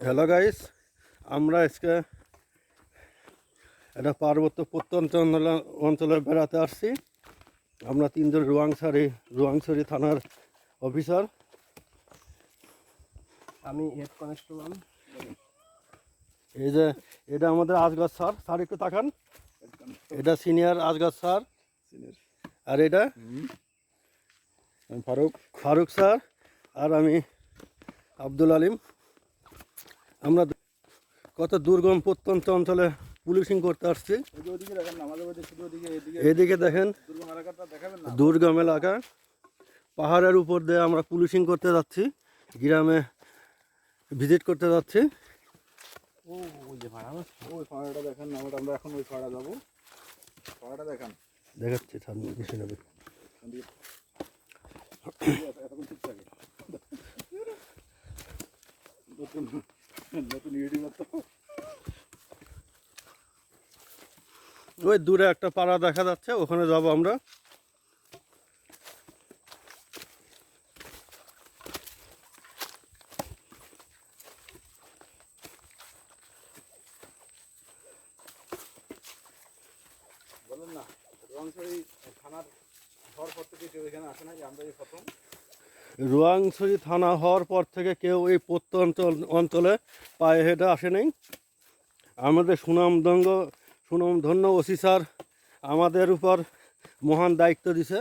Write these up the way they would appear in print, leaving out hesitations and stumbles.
Hello guys, আমরা আজকে একটা পার্বত্য প্রত্যন্ত অঞ্চলে বেড়াতে আসছি। আমরা তিনজন রোয়াংছড়ি থানার অফিসার। আমি হেড কনস্টেবল। এই যে এটা আমাদের আজগর স্যার, স্যার একটু তাকান। এটা সিনিয়র আজগর স্যার, আর এটা ফারুক স্যার, আর আমি আব্দুল আলিম। আমরা কত দুর্গম প্রত্যন্ত অঞ্চলে পুলিশিং করতে আসছি। এদিকে দেখেন দুর্গম এলাকা, পাহাড়ের উপর দিয়ে আমরা পুলিশিং করতে যাচ্ছি, গ্রামে ভিজিট করতে যাচ্ছি। আমরা এখন ওই পাহাড়া যাবো। পাহাড়া দেখান, দেখাচ্ছি সামনে কিছু নেবে। ওই দূরে একটা পাড়া দেখা যাচ্ছে, ওখানে যাব আমরা। বলেন না, রোয়াংছড়ি থানার হওয়ার পর থেকে কেউ এখানে আসে না, আমরা এই প্রথম। রোয়াংছড়ি থানা হওয়ার পর থেকে কেউ এই প্রত্যন্ত অঞ্চলে পায়ে হেঁটে আসে নাই। আমাদের সুনামধন্য ওসি স্যার আমাদের উপর মহান দায়িত্ব দিছে।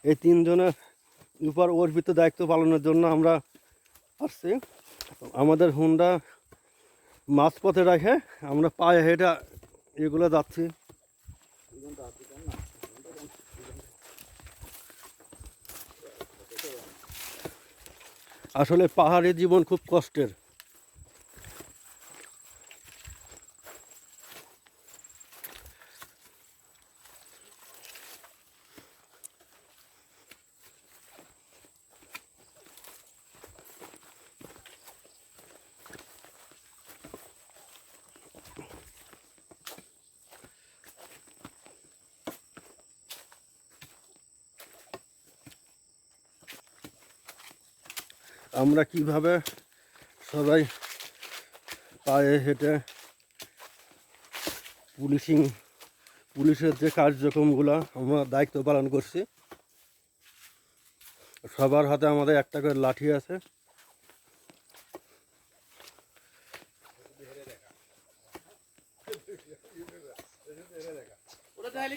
এই তিনজনের উপর অর্পিত দায়িত্ব পালনের জন্য আমরা আসছি। আমাদের হুন্ডা মাঝপথে রেখে আমরা পায়ে হেঁটে এগুলো যাচ্ছি। আসলে পাহাড়ি জীবন খুব কষ্টের। আমরা কিভাবে সবাই পায়ে হেঁটে পুলিশের যে কার্যক্রমগুলো আমরা দায়িত্ব পালন করছি। সবার হাতে আমাদের একটা করে লাঠি আছে।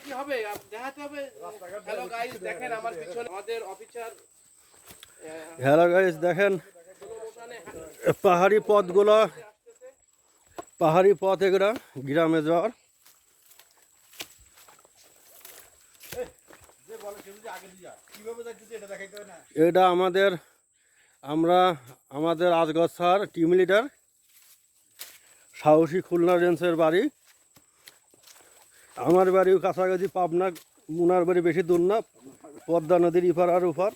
কি হবে, দেখাতে হবে। হ্যালো গাইস, দেখেন আমার পিছনে আমাদের অফিসার। হ্যালো গাইস, দেখেন পাহাড়ি পথ এগুলা গ্রামে যাওয়ার। এটা আমাদের আজগর স্যার টিম লিডার, সাহসী খুলনা রেঞ্জের বাড়ি। আমার বাড়িও কাছাকাছি, পাবনা। মুনার বাড়ি বেশি দূর না, পদ্মা নদীর ইপার আর উপার।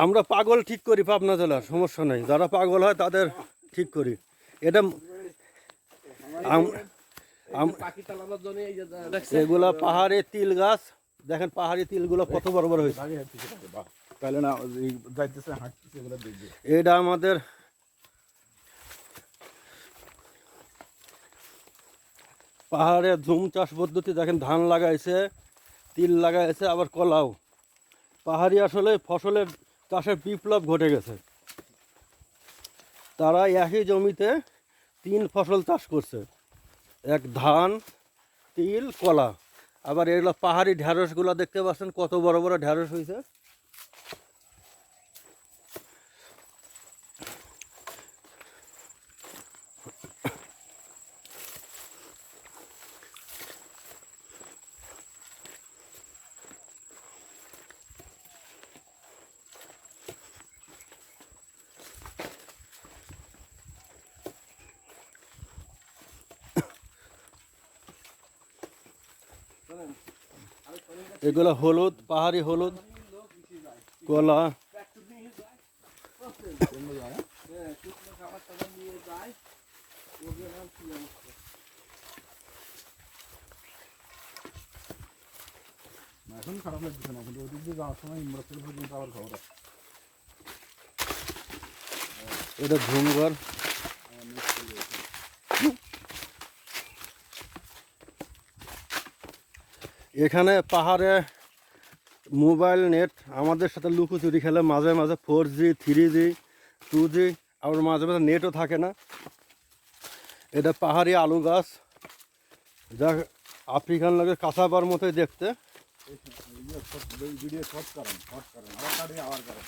আমরা পাগল ঠিক করি পাবনা জেলার, সমস্যা নেই। যারা পাগল হয় তাদের ঠিক করি। এটা এগুলা পাহাড়ি তিল গাছ, দেখেন পাহাড়ি তিলগুলো কত বড় বড় হয়েছে। এটা আমাদের পাহাড়ে ঝুম চাষ পদ্ধতি। দেখেন ধান লাগাইছে, তিল লাগাইছে, আবার কলাও। পাহাড়ি আসলে ফসলের চাষের বিপ্লব ঘটে গেছে। তারা একই জমিতে 3 ফসল চাষ করছে, এক ধান, তিল, কলা। আবার এগুলো পাহাড়ি ঢ্যাঁড়সগুলো দেখতে পাচ্ছেন কত বড় বড় ঢ্যাঁড়স হয়েছে। এগুলো হলুদ, পাহাড়ি হলুদ, কলা। এখন খারাপ লাগছে না, কিন্তু ওদিক দিয়ে যাওয়ার সময় ইমরাতুল পর্যন্ত আবার খবর আছে। এটা ঝুমঘর। আমার নেট চলে গেছে। এখানে পাহাড়ে মোবাইল নেট আমাদের সাথে লুকোচুরি খেলে মাঝে মাঝে 4G 3G 2G, আবার মাঝে মাঝে নেটও থাকে না। এটা পাহাড়ি আলু গাছ, যা আফ্রিকান লাগে কাঁচাবার মতোই দেখতে। ভিডিও শর্ট করেন আবার কাটিয়ে আবার করেন।